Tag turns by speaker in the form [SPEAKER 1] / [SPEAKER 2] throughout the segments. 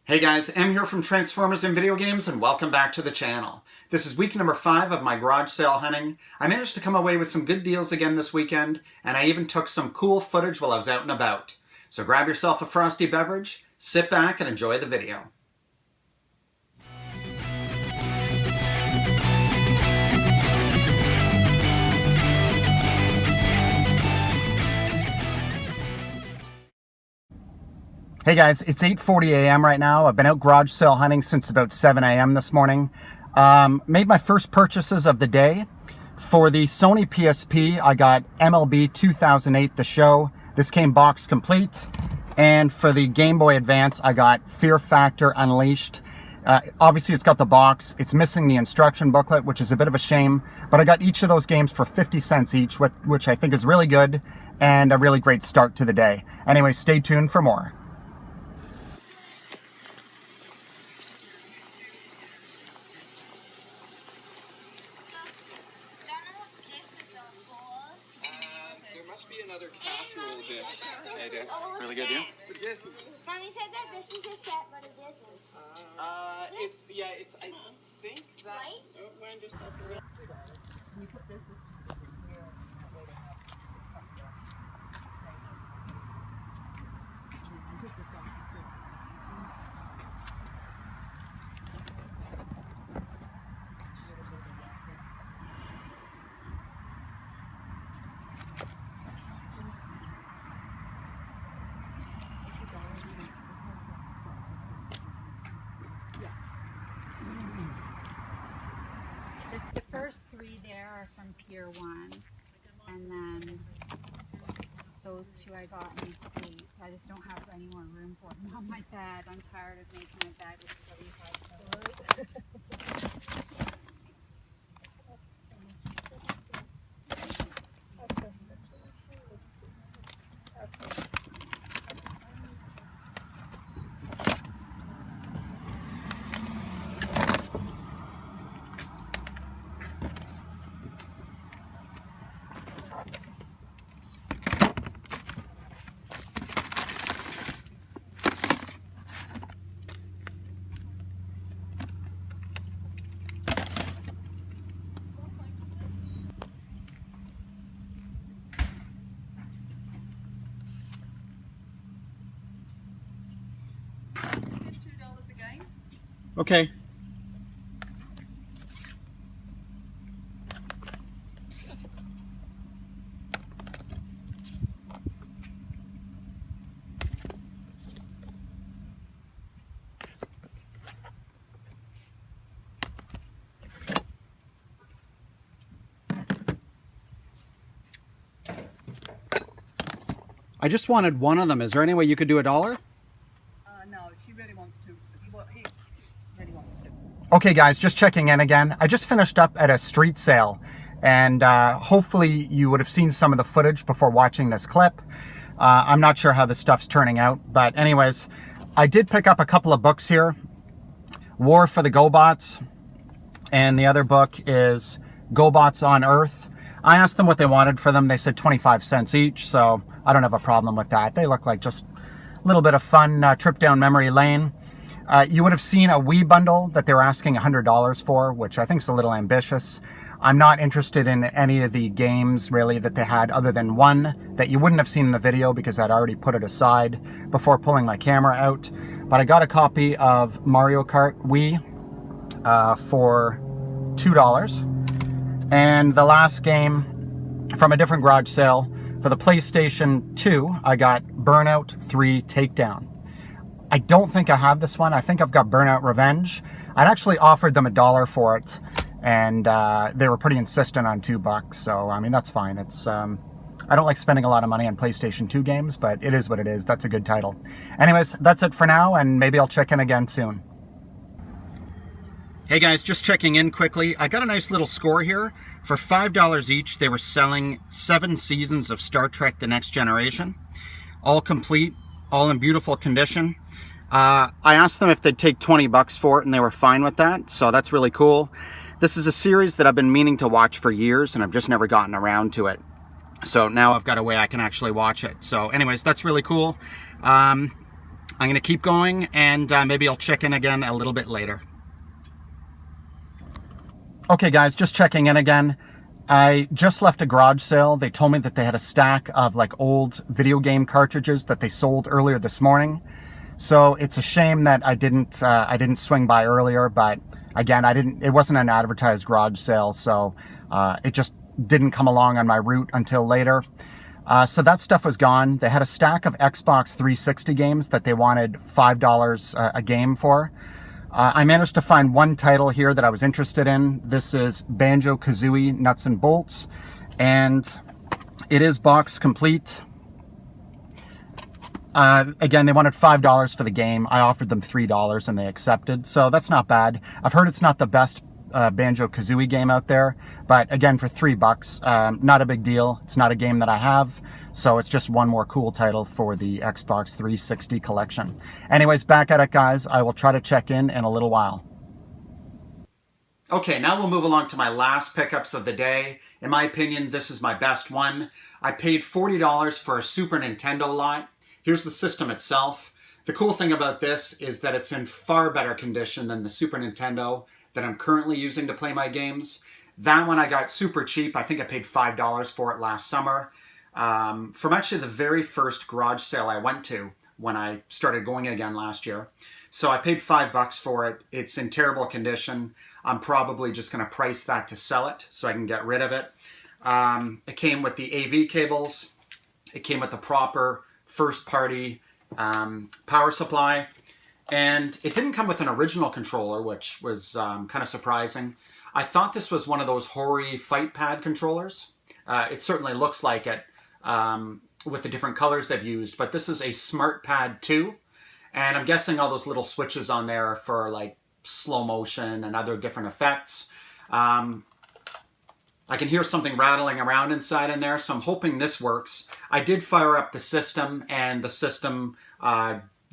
[SPEAKER 1] Hey guys, Em here from Transformers and Video Games, and welcome back to the channel. This is week number 5 of my garage sale hunting. I managed to come away with some good deals again this weekend, and I even took some cool footage while I was out and about. So grab yourself a frosty beverage, sit back, and enjoy the video. Hey guys, it's 8:40 a.m. right now. I've been out garage sale hunting since about 7 a.m. this morning. Made my first purchases of the day. For the Sony PSP, I got MLB 2008 The Show. This came box complete. And for the Game Boy Advance, I got Fear Factor Unleashed. Obviously, it's got the box. It's missing the instruction booklet, which is a bit of a shame. But I got each of those games for 50 cents each, which I think is really good and a really great start to the day. Anyway, stay tuned for more.
[SPEAKER 2] There must be another casserole dish.
[SPEAKER 1] Really good, yeah?
[SPEAKER 3] Mommy said that this is a set, but it isn't.
[SPEAKER 2] I think that.
[SPEAKER 3] Right?
[SPEAKER 2] Oh, wind yourself around.
[SPEAKER 4] The first 3 there are from Pier 1, and then those 2 I got in the States. I just don't have any more room for them on my bed. I'm tired of making my bed with 75 pillows.
[SPEAKER 2] $2 a game.
[SPEAKER 1] Okay. I just wanted one of them. Is there any way you could do $1?
[SPEAKER 2] No, she really wants to. He really wants to.
[SPEAKER 1] Okay guys, just checking in again. I just finished up at a street sale, and hopefully you would have seen some of the footage before watching this clip. I'm not sure how this stuff's turning out, but anyways, I did pick up a couple of books here. War for the GoBots, and the other book is GoBots on Earth. I asked them what they wanted for them. They said 25 cents each, so I don't have a problem with that. They look like just a little bit of fun trip down memory lane. You would have seen a Wii bundle that they were asking $100 for, which I think is a little ambitious. I'm not interested in any of the games really that they had, other than one that you wouldn't have seen in the video because I'd already put it aside before pulling my camera out. But I got a copy of Mario Kart Wii for $2. And the last game from a different garage sale, for the PlayStation 2, I got Burnout 3 Takedown. I don't think I have this one. I think I've got Burnout Revenge. I'd actually offered them $1 for it, and they were pretty insistent on $2. So, I mean, that's fine. It's I don't like spending a lot of money on PlayStation 2 games, but it is what it is. That's a good title. Anyways, that's it for now, and maybe I'll check in again soon. Hey guys, just checking in quickly. I got a nice little score here. For $5 each, they were selling 7 seasons of Star Trek The Next Generation. All complete, all in beautiful condition. I asked them if they'd take $20 for it, and they were fine with that, so that's really cool. This is a series that I've been meaning to watch for years, and I've just never gotten around to it. So now I've got a way I can actually watch it. So anyways, that's really cool. I'm going to keep going, and maybe I'll check in again a little bit later. Okay guys, just checking in again. I just left a garage sale. They told me that they had a stack of like old video game cartridges that they sold earlier this morning. So it's a shame that I didn't swing by earlier, but again, it wasn't an advertised garage sale, so it just didn't come along on my route until later. So that stuff was gone. They had a stack of Xbox 360 games that they wanted $5 a game for. I managed to find one title here that I was interested in. This is Banjo-Kazooie Nuts and Bolts, and it is box complete. Again, they wanted $5 for the game. I offered them $3 and they accepted, so that's not bad. I've heard it's not the best Banjo-Kazooie game out there, but again, for $3, not a big deal. It's not a game that I have, so it's just one more cool title for the Xbox 360 collection. Anyways, back at it, guys. I will try to check in a little while. Okay, now we'll move along to my last pickups of the day. In my opinion, this is my best one. I paid $40 for a Super Nintendo lot. Here's the system itself. The cool thing about this is that it's in far better condition than the Super Nintendo that I'm currently using to play my games. That one I got super cheap. I think I paid $5 for it last summer. From actually the very first garage sale I went to when I started going again last year. So I paid $5 for it. It's in terrible condition. I'm probably just going to price that to sell it so I can get rid of it. It came with the AV cables. It came with the proper first-party power supply. And it didn't come with an original controller, which was kind of surprising. I thought this was one of those Hori fight pad controllers. It certainly looks like it with the different colors they've used, but this is a Smart Pad 2. And I'm guessing all those little switches on there are for like slow motion and other different effects. I can hear something rattling around inside in there, so I'm hoping this works. I did fire up the system, and the system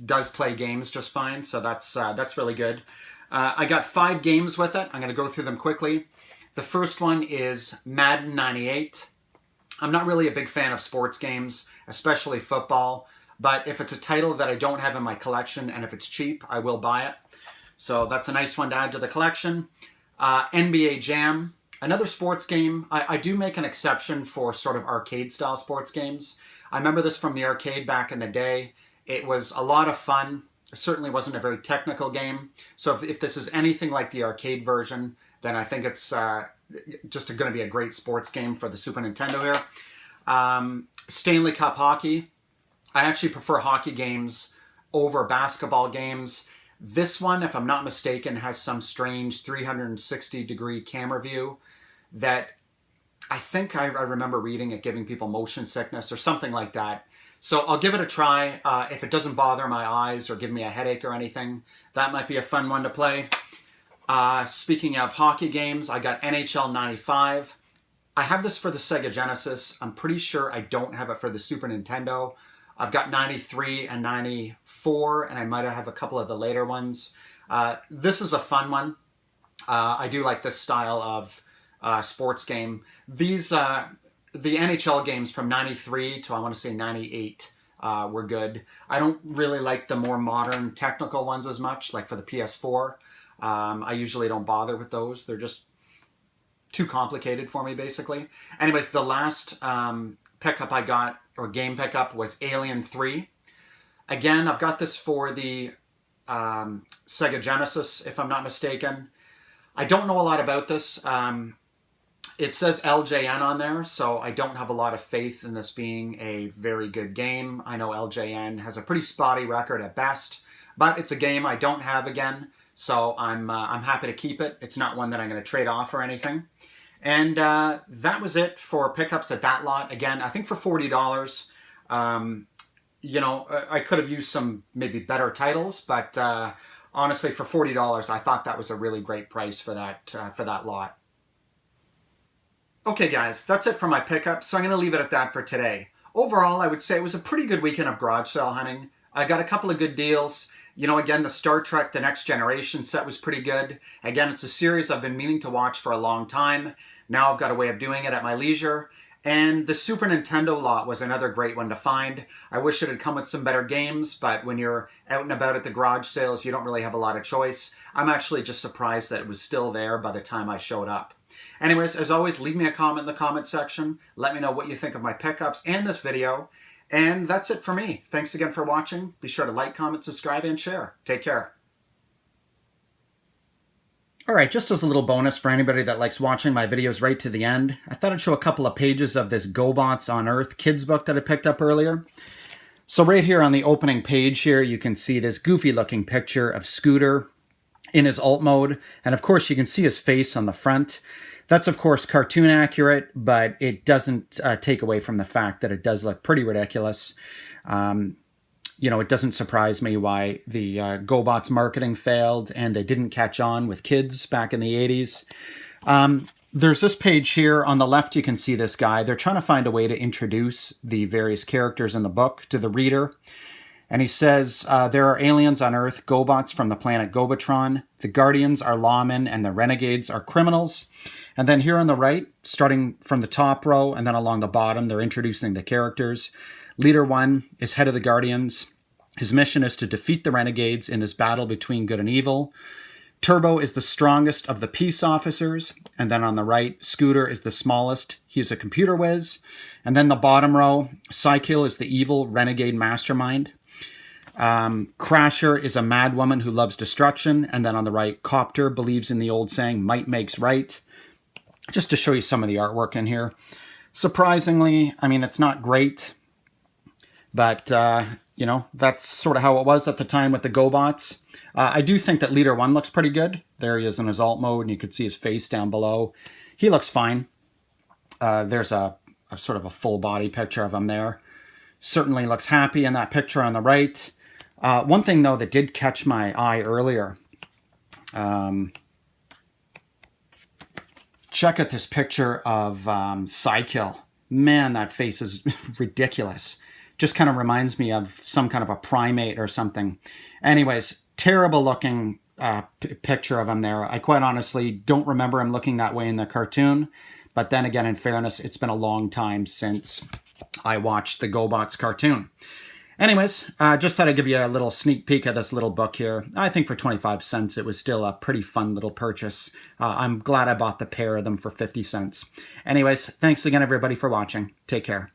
[SPEAKER 1] does play games just fine, so that's really good. I got 5 games with it. I'm going to go through them quickly. The first one is Madden 98. I'm not really a big fan of sports games, especially football, but if it's a title that I don't have in my collection and if it's cheap, I will buy it. So that's a nice one to add to the collection. NBA Jam, another sports game. I do make an exception for sort of arcade-style sports games. I remember this from the arcade back in the day. It was a lot of fun. It certainly wasn't a very technical game. So if this is anything like the arcade version, then I think it's just going to be a great sports game for the Super Nintendo here. Stanley Cup Hockey. I actually prefer hockey games over basketball games. This one, if I'm not mistaken, has some strange 360-degree camera view that I think I remember reading it giving people motion sickness or something like that. So I'll give it a try. If it doesn't bother my eyes or give me a headache or anything, that might be a fun one to play. Speaking of hockey games, I got NHL 95. I have this for the Sega Genesis. I'm pretty sure I don't have it for the Super Nintendo. I've got 93 and 94, and I might have a couple of the later ones. This is a fun one. I do like this style of sports game. These, the NHL games from 93 to I want to say 98 were good. I don't really like the more modern technical ones as much, like for the PS4. I usually don't bother with those. They're just too complicated for me, basically. Anyways, the last pickup I got, or game pickup, was Alien 3. Again, I've got this for the Sega Genesis, if I'm not mistaken. I don't know a lot about this. It says LJN on there, so I don't have a lot of faith in this being a very good game. I know LJN has a pretty spotty record at best, but it's a game I don't have again, so I'm happy to keep it. It's not one that I'm going to trade off or anything. And that was it for pickups at that lot. Again, I think for $40, you know, I could have used some maybe better titles, but honestly, for $40, I thought that was a really great price for that lot. Okay guys, that's it for my pickup, so I'm going to leave it at that for today. Overall, I would say it was a pretty good weekend of garage sale hunting. I got a couple of good deals. You know, again, the Star Trek The Next Generation set was pretty good. Again, it's a series I've been meaning to watch for a long time. Now I've got a way of doing it at my leisure. And the Super Nintendo lot was another great one to find. I wish it had come with some better games, but when you're out and about at the garage sales, you don't really have a lot of choice. I'm actually just surprised that it was still there by the time I showed up. Anyways, as always, leave me a comment in the comment section. Let me know what you think of my pickups and this video. And that's it for me. Thanks again for watching. Be sure to like, comment, subscribe, and share. Take care. Alright, just as a little bonus for anybody that likes watching my videos right to the end, I thought I'd show a couple of pages of this GoBots on Earth kids book that I picked up earlier. So right here on the opening page here, you can see this goofy looking picture of Scooter in his alt mode. And of course, you can see his face on the front. That's of course cartoon accurate, but it doesn't take away from the fact that it does look pretty ridiculous. You know, it doesn't surprise me why the GoBots marketing failed and they didn't catch on with kids back in the 80s. There's this page here. On the left, you can see this guy. They're trying to find a way to introduce the various characters in the book to the reader. And he says, there are aliens on Earth, GoBots from the planet Gobatron. The Guardians are lawmen and the Renegades are criminals. And then here on the right, starting from the top row and then along the bottom, they're introducing the characters. Leader 1 is head of the Guardians. His mission is to defeat the Renegades in this battle between good and evil. Turbo is the strongest of the peace officers. And then on the right, Scooter is the smallest. He's a computer whiz. And then the bottom row, Psykill is the evil renegade mastermind. Crasher is a mad woman who loves destruction. And then on the right, Copter believes in the old saying, might makes right. Just to show you some of the artwork in here. Surprisingly, I mean, it's not great. But, you know, that's sort of how it was at the time with the GoBots. I do think that Leader 1 looks pretty good. There he is in his alt mode, and you can see his face down below. He looks fine. There's a sort of a full body picture of him there. Certainly looks happy in that picture on the right. One thing, though, that did catch my eye earlier. Check out this picture of Psykill. Man, that face is ridiculous. Just kind of reminds me of some kind of a primate or something. Anyways, terrible looking picture of him there. I quite honestly don't remember him looking that way in the cartoon. But then again, in fairness, it's been a long time since I watched the GoBots cartoon. Anyways, just thought I'd give you a little sneak peek at this little book here. I think for 25 cents, it was still a pretty fun little purchase. I'm glad I bought the pair of them for 50 cents. Anyways, thanks again, everybody, for watching. Take care.